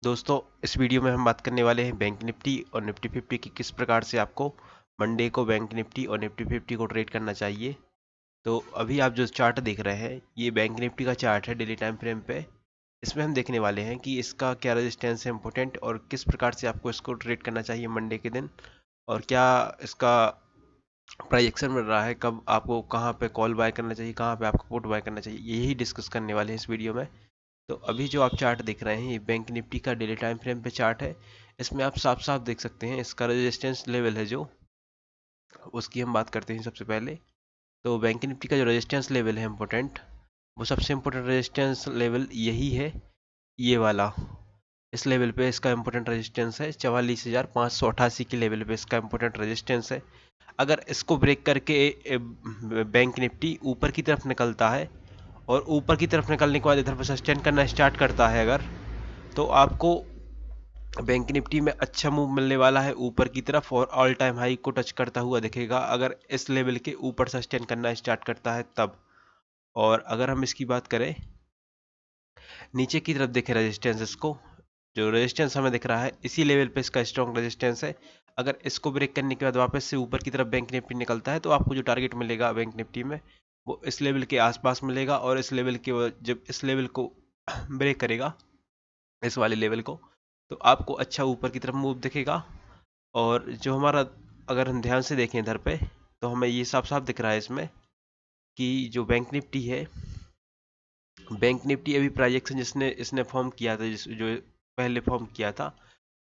दोस्तों, इस वीडियो में हम बात करने वाले हैं बैंक निफ्टी और निफ्टी 50 की किस प्रकार से आपको मंडे को बैंक निफ्टी और निफ्टी 50 को ट्रेड करना चाहिए। तो अभी आप जो चार्ट देख रहे हैं ये बैंक निफ्टी का चार्ट है डेली टाइम फ्रेम पे। इसमें हम देखने वाले हैं कि इसका क्या रेजिस्टेंस है इम्पोर्टेंट और किस प्रकार से आपको इसको ट्रेड करना चाहिए मंडे के दिन, और क्या इसका प्राइजेक्शन मिल रहा है, कब आपको कहाँ पे कॉल बाय करना चाहिए, कहाँ पे आपको पुट बाय करना चाहिए, यही डिस्कस करने वाले हैं इस वीडियो में। तो अभी जो आप चार्ट देख रहे हैं ये बैंक निफ्टी का डेली टाइम फ्रेम पे चार्ट है। इसमें आप साफ साफ देख सकते हैं इसका रेजिस्टेंस लेवल है जो, उसकी हम बात करते हैं सबसे पहले। तो बैंक निफ्टी का जो रेजिस्टेंस लेवल है इम्पोर्टेंट, वो सबसे इम्पोर्टेंट रेजिस्टेंस लेवल यही है, ये वाला। इस लेवल पे इसका इम्पोर्टेंट रेजिस्टेंस है 44,588 के लेवल पे इसका इम्पोर्टेंट रेजिस्टेंस है। अगर इसको ब्रेक करके बैंक निफ्टी ऊपर की तरफ निकलता है और ऊपर की तरफ निकलने के बाद इधर पर सस्टेन करना स्टार्ट करता है अगर, तो आपको बैंक निफ्टी में अच्छा मूव मिलने वाला है ऊपर की तरफ और ऑल टाइम हाई को टच करता हुआ दिखेगा अगर इस लेवल के ऊपर सस्टेन करना स्टार्ट करता है तब। और अगर हम इसकी बात करें नीचे की तरफ देखें रेजिस्टेंस, इसको जो रेजिस्टेंस हमें दिख रहा है इसी लेवल पे इसका स्ट्रॉन्ग रेजिस्टेंस है। अगर इसको ब्रेक करने के बाद वापस से ऊपर की तरफ बैंक निफ्टी निकलता है तो आपको जो टारगेट मिलेगा बैंक निफ्टी में वो इस लेवल के आसपास मिलेगा, और इस लेवल के जब इस लेवल को ब्रेक करेगा, इस वाले लेवल को, तो आपको अच्छा ऊपर की तरफ मूव दिखेगा। और जो हमारा, अगर हम ध्यान से देखें इधर पे, तो हमें ये साफ साफ दिख रहा है इसमें कि जो बैंक निफ्टी है, बैंक निफ्टी अभी प्राइजेक्शन जिसने इसने फॉर्म किया था, जो पहले फॉर्म किया था,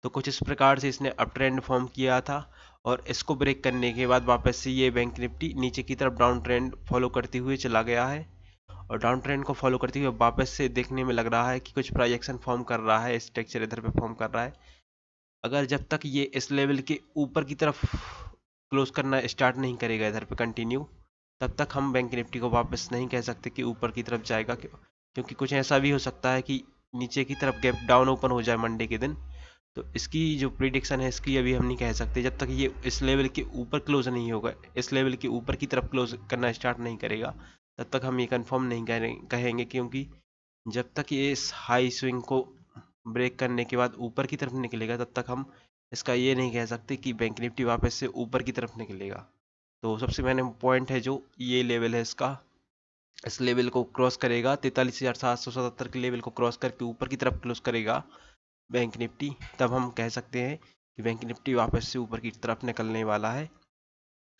तो कुछ इस प्रकार से इसने अप ट्रेंड फॉर्म किया था। और इसको ब्रेक करने के बाद वापस से ये बैंक निफ्टी नीचे की तरफ डाउन ट्रेंड फॉलो करते हुए चला गया है, और डाउन ट्रेंड को फॉलो करते हुए वापस से देखने में लग रहा है कि कुछ प्राइजेक्शन फॉर्म कर रहा है, स्ट्रक्चर इधर पे फॉर्म कर रहा है। अगर जब तक ये इस लेवल के ऊपर की तरफ क्लोज करना स्टार्ट नहीं करेगा इधर पे कंटिन्यू, तब तक हम बैंक निफ्टी को वापस नहीं कह सकते कि ऊपर की तरफ जाएगा, क्योंकि कुछ ऐसा भी हो सकता है कि नीचे की तरफ गैप डाउन ओपन हो जाए मंडे के दिन। तो इसकी जो प्रिडिक्शन है इसकी अभी हम नहीं कह सकते जब तक ये इस लेवल के ऊपर क्लोज नहीं होगा, इस लेवल के ऊपर की तरफ क्लोज करना स्टार्ट नहीं करेगा, तब तक हम ये कंफर्म नहीं कहेंगे। क्योंकि जब तक ये इस हाई स्विंग को ब्रेक करने के बाद ऊपर की तरफ निकलेगा तब तक हम इसका ये नहीं कह सकते कि बैंक निफ्टी वापस से ऊपर की तरफ निकलेगा। तो सबसे मैंने पॉइंट है जो ये लेवल है इसका, इस लेवल को क्रॉस करेगा 43,777 के लेवल को क्रॉस करके ऊपर की तरफ क्लोज करेगा बैंक निफ्टी, तब हम कह सकते हैं कि बैंक निफ्टी वापस से ऊपर की तरफ निकलने वाला है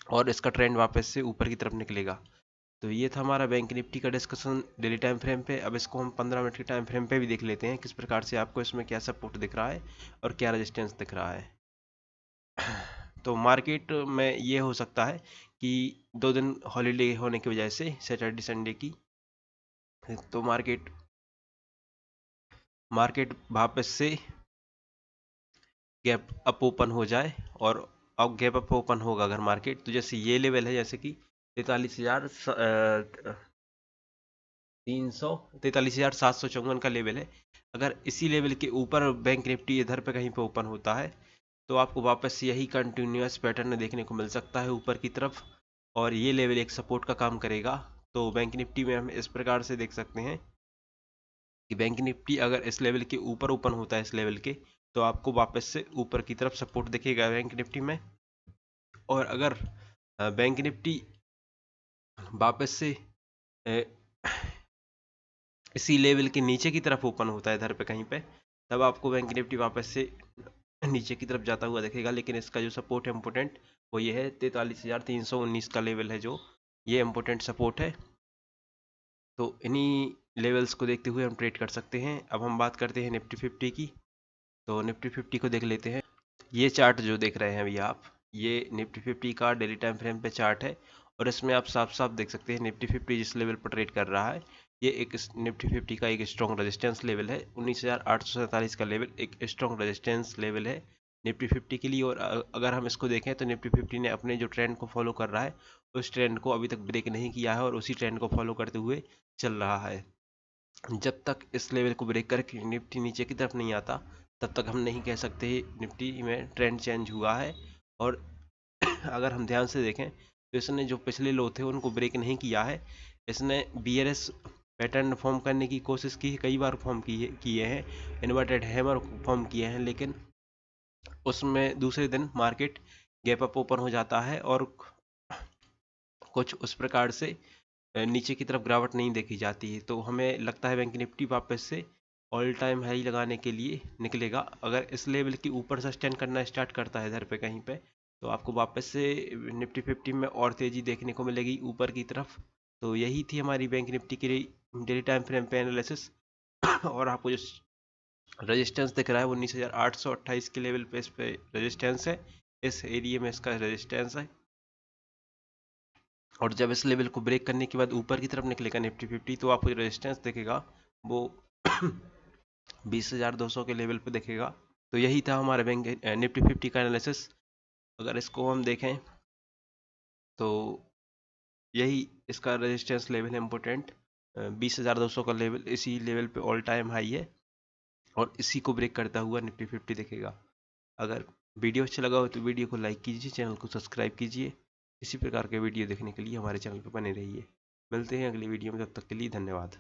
और इसका ट्रेंड वापस से ऊपर की तरफ निकलेगा। तो ये था हमारा बैंक निफ्टी का डिस्कशन डेली टाइम फ्रेम पे। अब इसको हम 15 मिनट के टाइम फ्रेम पे भी देख लेते हैं किस प्रकार से आपको इसमें क्या सपोर्ट दिख रहा है और क्या रेजिस्टेंस दिख रहा है। तो मार्केट में ये हो सकता है कि 2 दिन हॉलीडे होने की वजह से सैटरडे संडे की, तो मार्केट मार्केट वापस से गैप अप ओपन हो जाए। और अब गैप अप ओपन होगा अगर मार्केट, तो जैसे ये लेवल है, जैसे कि 43,754 का लेवल है, अगर इसी लेवल के ऊपर बैंक निफ्टी इधर पे कहीं पे ओपन होता है तो आपको वापस यही कंटिन्यूअस पैटर्न देखने को मिल सकता है ऊपर की तरफ, और ये लेवल एक सपोर्ट का काम करेगा। तो बैंक निफ्टी में हम इस प्रकार से देख सकते हैं कि बैंक निफ्टी अगर इस लेवल के ऊपर ओपन होता है इस लेवल के, तो आपको वापस से ऊपर की तरफ सपोर्ट दिखेगा बैंक निफ्टी में। और अगर बैंक निफ्टी वापस से अ, इसी लेवल के नीचे की तरफ ओपन होता है इधर पे कहीं पे, तब आपको बैंक निफ्टी वापस से नीचे की तरफ जाता हुआ दिखेगा। लेकिन इसका जो सपोर्ट है इम्पोर्टेंट वो ये है 43,319 का लेवल है, जो ये इम्पोर्टेंट सपोर्ट है। तो इन्हीं लेवल्स को देखते हुए हम ट्रेड कर सकते हैं। अब हम बात करते हैं निफ्टी 50 की। तो निफ्टी 50 को देख लेते हैं। ये चार्ट जो देख रहे हैं अभी आप, ये निफ्टी 50 का डेली टाइम फ्रेम पे चार्ट है, और इसमें आप साफ साफ देख सकते हैं निफ्टी 50 जिस लेवल पर ट्रेड कर रहा है, ये एक निफ्टी 50 का एक स्ट्रॉन्ग रेजिस्टेंस लेवल है। 19,847 का लेवल एक स्ट्रॉन्ग रेजिस्टेंस लेवल है निफ्टी 50 के लिए। और अगर हम इसको देखें तो निफ्टी 50 ने अपने जो ट्रेंड को फॉलो कर रहा है उस ट्रेंड को अभी तक ब्रेक नहीं किया है और उसी ट्रेंड को फॉलो करते हुए चल रहा है। जब तक इस लेवल को ब्रेक करके निफ्टी नीचे की तरफ नहीं आता तब तक हम नहीं कह सकते निफ्टी में ट्रेंड चेंज हुआ है। और अगर हम ध्यान से देखें तो इसने जो पिछले लो थे उनको ब्रेक नहीं किया है, इसने बीआरएस पैटर्न फॉर्म करने की कोशिश की है, कई बार फॉर्म किए हैं, इन्वर्टेड हैमर फॉर्म किए हैं, लेकिन उसमें दूसरे दिन मार्केट गैप अप ओपन हो जाता है और कुछ उस प्रकार से नीचे की तरफ गिरावट नहीं देखी जाती है। तो हमें लगता है बैंक निफ्टी वापस से ऑल टाइम हाई लगाने के लिए निकलेगा। अगर इस लेवल के ऊपर सस्टेन करना स्टार्ट करता है इधर पे कहीं पे, तो आपको वापस से निफ्टी 50 में और तेज़ी देखने को मिलेगी ऊपर की तरफ। तो यही थी हमारी बैंक निफ्टी की डेली टाइम फ्रेम पे एनालिसिस। और आपको जो रेजिस्टेंस दिख रहा है 19,828 के लेवल पे इस पे रेजिस्टेंस है, इस एरिया में इसका रेजिस्टेंस है। और जब इस लेवल को ब्रेक करने के बाद ऊपर की तरफ निकलेगा निफ्टी 50, तो आपको रेजिस्टेंस दिखेगा वो 20,200 के लेवल पे दिखेगा। तो यही था हमारे बैंक निफ्टी 50 का एनालिसिस। अगर इसको हम देखें तो यही इसका रेजिस्टेंस लेवल है इम्पोर्टेंट, 20,200 का लेवल, इसी लेवल पे ऑल टाइम हाई है और इसी को ब्रेक करता हुआ निफ्टी 50 दिखेगा। अगर वीडियो अच्छा लगा हो तो वीडियो को लाइक कीजिए, चैनल को सब्सक्राइब कीजिए। इसी प्रकार के वीडियो देखने के लिए हमारे चैनल पर बने रहिए। मिलते हैं अगली वीडियो में, तब तक के लिए धन्यवाद।